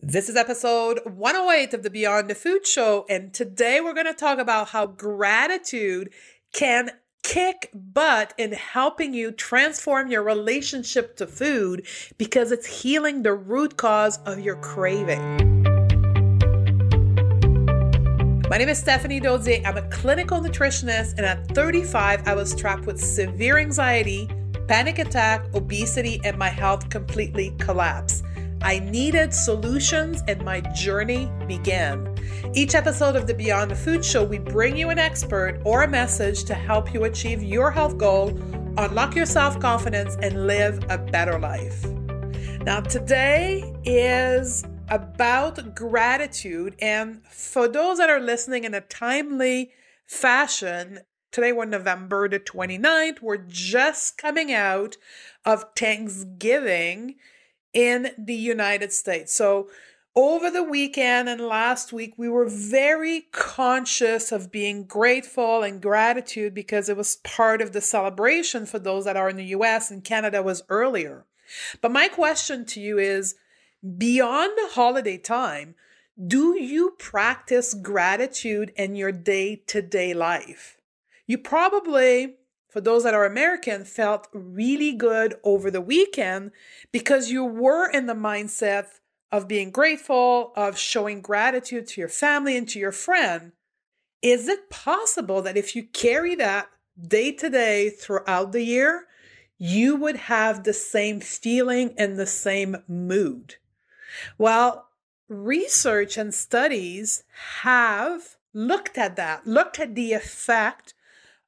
This is episode 108 of the Beyond the Food Show, and today we're going to talk about how gratitude can kick butt in helping you transform your relationship to food because it's healing the root cause of your craving. My name is Stephanie Dozier. I'm a clinical nutritionist, and at 35, I was trapped with severe anxiety, panic attack, obesity, and my health completely collapsed. I needed solutions, and my journey began. Each episode of the Beyond the Food Show, we bring you an expert or a message to help you achieve your health goal, unlock your self-confidence, and live a better life. Now, today is about gratitude, and for those that are listening in a timely fashion, today we're November the 29th. We're just coming out of Thanksgiving in the United States. So over the weekend and last week, we were very conscious of being grateful and gratitude because it was part of the celebration for those that are in the US, and Canada was earlier. But my question to you is, beyond the holiday time, do you practice gratitude in your day-to-day life? You probably, for those that are American, felt really good over the weekend because you were in the mindset of being grateful, of showing gratitude to your family and to your friend. Is it possible that if you carry that day to day throughout the year, you would have the same feeling and the same mood? Well, research and studies have looked at that, looked at the effect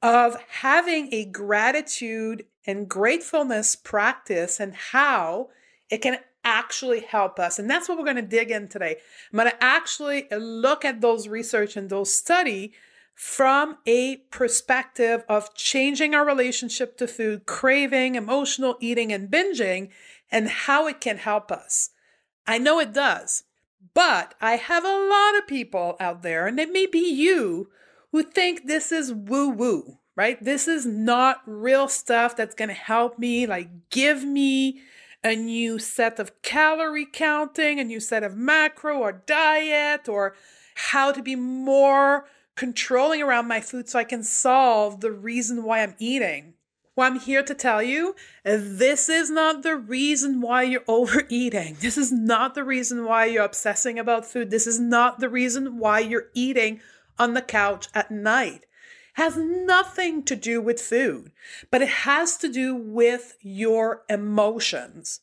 of having a gratitude and gratefulness practice and how it can actually help us. And that's what we're going to dig in today. I'm going to actually look at those research and those study from a perspective of changing our relationship to food, craving, emotional eating, and binging, and how it can help us. I know it does, but I have a lot of people out there, and it may be you, who think this is woo-woo, right? This is not real stuff that's going to help me, like give me a new set of calorie counting, a new set of macro or diet, or how to be more controlling around my food so I can solve the reason why I'm eating. Well, I'm here to tell you, this is not the reason why you're overeating. This is not the reason why you're obsessing about food. This is not the reason why you're eating on the couch at night. It has nothing to do with food, but it has to do with your emotions.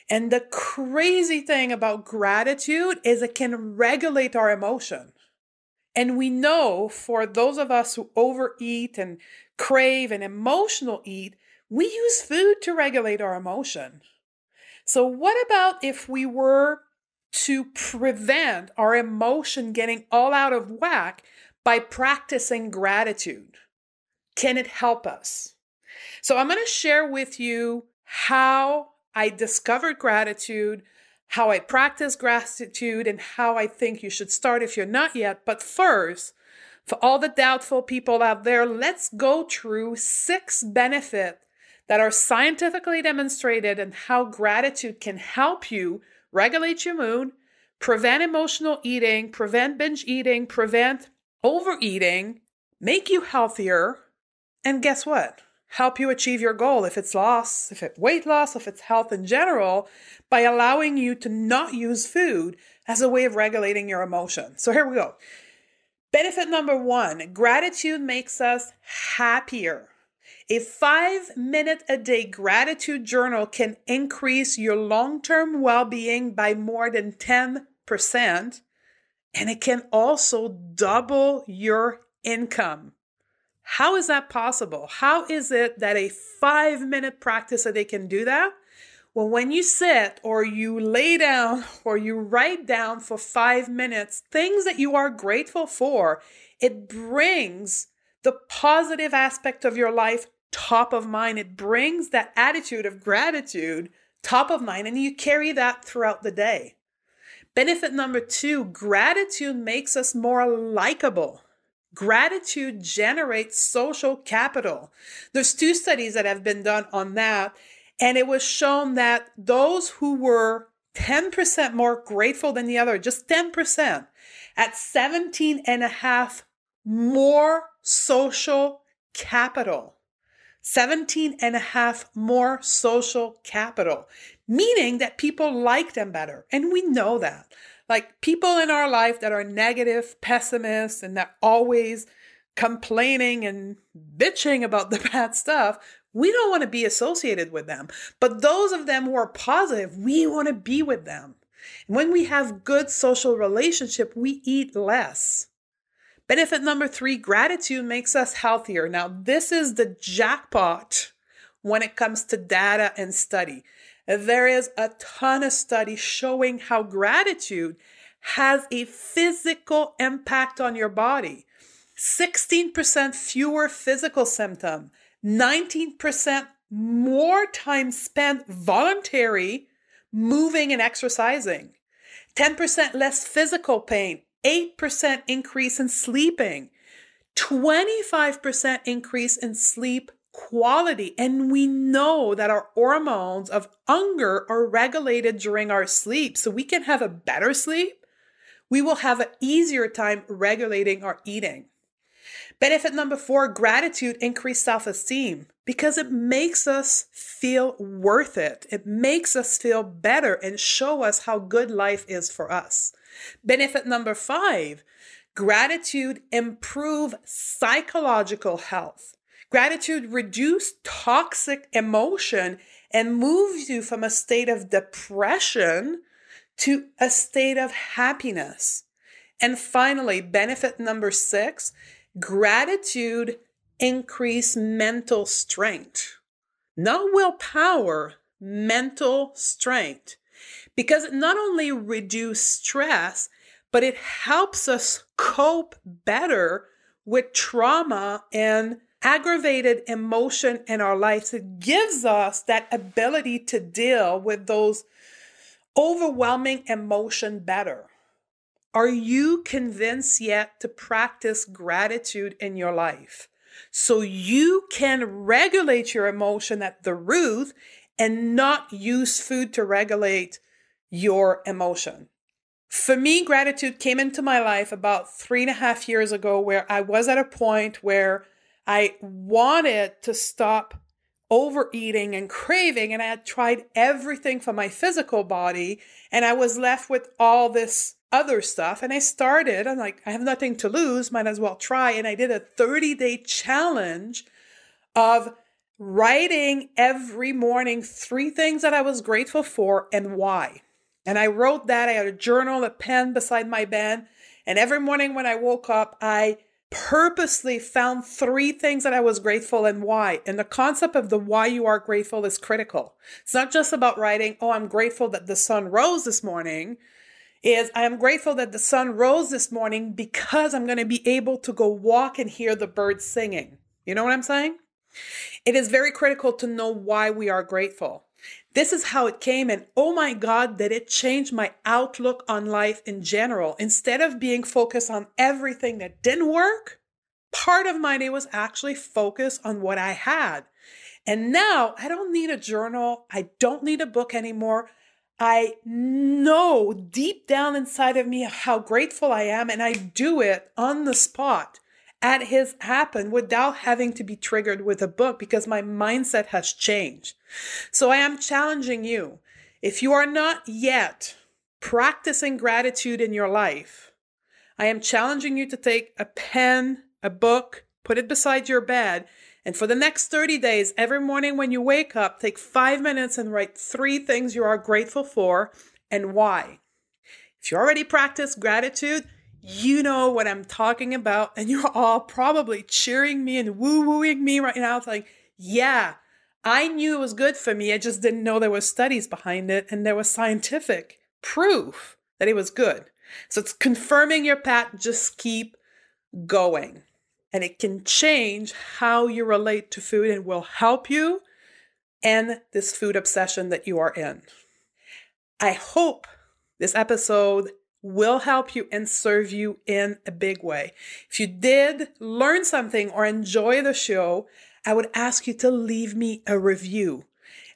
And the crazy thing about gratitude is it can regulate our emotion. And we know for those of us who overeat and crave and emotional eat, we use food to regulate our emotion. So what about if we were to prevent our emotion getting all out of whack by practicing gratitude? Can it help us? So I'm going to share with you how I discovered gratitude, how I practice gratitude, and how I think you should start if you're not yet. But first, for all the doubtful people out there, let's go through 6 benefits that are scientifically demonstrated and how gratitude can help you regulate your mood, prevent emotional eating, prevent binge eating, prevent overeating, make you healthier, and guess what? Help you achieve your goal, if it's loss, if it's weight loss, if it's health in general, by allowing you to not use food as a way of regulating your emotion. So here we go. Benefit number 1, gratitude makes us happier. A 5-minute a day gratitude journal can increase your long-term well-being by more than 10%, and it can also double your income. How is that possible? How is it that a 5-minute practice a day can do that? Well, when you sit or you lay down or you write down for 5 minutes things that you are grateful for, it brings the positive aspect of your life top of mind. It brings that attitude of gratitude top of mind, and you carry that throughout the day. Benefit number 2, gratitude makes us more likable. Gratitude generates social capital. There's 2 studies that have been done on that, and it was shown that those who were 10% more grateful than the other, just 10%, at 17 and a half more social capital. 17 and a half more social capital, meaning that people like them better. And we know that. Like people in our life that are negative, pessimists, and that always complaining and bitching about the bad stuff, we don't want to be associated with them. But those of them who are positive, we want to be with them. And when we have good social relationship, we eat less. Benefit number 3, gratitude makes us healthier. Now, this is the jackpot when it comes to data and study. There is a ton of studies showing how gratitude has a physical impact on your body. 16% fewer physical symptoms, 19% more time spent voluntary moving and exercising, 10% less physical pain, 8% increase in sleeping, 25% increase in sleep quality. And we know that our hormones of hunger are regulated during our sleep. So we can have a better sleep. We will have an easier time regulating our eating. Benefit number 4, gratitude increased self-esteem because it makes us feel worth it. It makes us feel better and show us how good life is for us. Benefit number 5, gratitude improves psychological health. Gratitude reduces toxic emotion and moves you from a state of depression to a state of happiness. And finally, benefit number 6, gratitude increases mental strength. Not willpower, mental strength. Because it not only reduces stress, but it helps us cope better with trauma and aggravated emotion in our lives. It gives us that ability to deal with those overwhelming emotion better. Are you convinced yet to practice gratitude in your life so you can regulate your emotion at the root and not use food to regulate your emotion? For me, gratitude came into my life about 3.5 years ago, where I was at a point where I wanted to stop overeating and craving, and I had tried everything for my physical body, and I was left with all this other stuff. And I'm like, I have nothing to lose, might as well try. And I did a 30-day challenge of writing every morning 3 things that I was grateful for and why. And I wrote that. I had a journal, a pen beside my bed. And every morning when I woke up, I purposely found 3 things that I was grateful and why. And the concept of the why you are grateful is critical. It's not just about writing, oh, I'm grateful that the sun rose this morning. I am grateful that the sun rose this morning because I'm going to be able to go walk and hear the birds singing. You know what I'm saying? It is very critical to know why we are grateful. This is how it came, and oh my God, did it change my outlook on life in general. Instead of being focused on everything that didn't work, part of my day was actually focused on what I had. And now I don't need a journal. I don't need a book anymore. I know deep down inside of me how grateful I am, and I do it on the spot at his happen without having to be triggered with a book because my mindset has changed. So I am challenging you. If you are not yet practicing gratitude in your life, I am challenging you to take a pen, a book, put it beside your bed, and for the next 30 days, every morning when you wake up, take 5 minutes and write 3 things you are grateful for and why. If you already practice gratitude, you know what I'm talking about, and you're all probably cheering me and woo-wooing me right now. It's like, yeah, I knew it was good for me. I just didn't know there were studies behind it, and there was scientific proof that it was good. So it's confirming your path. Just keep going. And it can change how you relate to food and will help you end this food obsession that you are in. I hope this episode will help you and serve you in a big way. If you did learn something or enjoy the show, I would ask you to leave me a review.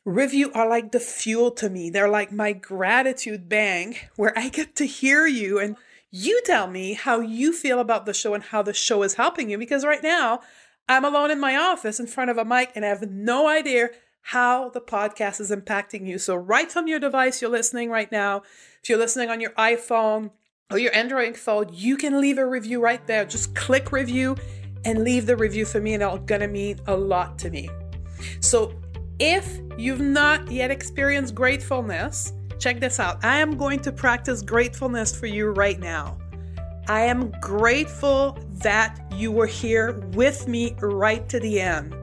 Review are like the fuel to me. They're like my gratitude bank where I get to hear you and you tell me how you feel about the show and how the show is helping you. Because right now I'm alone in my office in front of a mic and I have no idea how the podcast is impacting you. So right from your device you're listening right now, if you're listening on your iPhone or your Android phone, you can leave a review right there. Just click review and leave the review for me and it's gonna mean a lot to me. So if you've not yet experienced gratefulness, check this out. I am going to practice gratefulness for you right now. I am grateful that you were here with me right to the end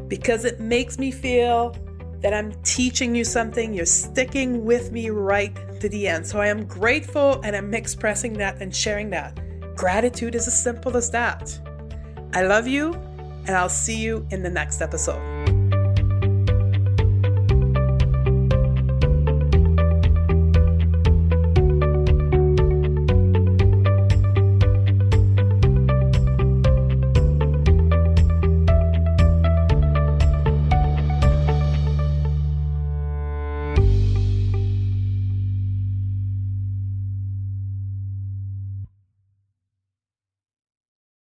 because it makes me feel that I'm teaching you something. You're sticking with me right to the end. So I am grateful and I'm expressing that and sharing that. Gratitude is as simple as that. I love you and I'll see you in the next episode.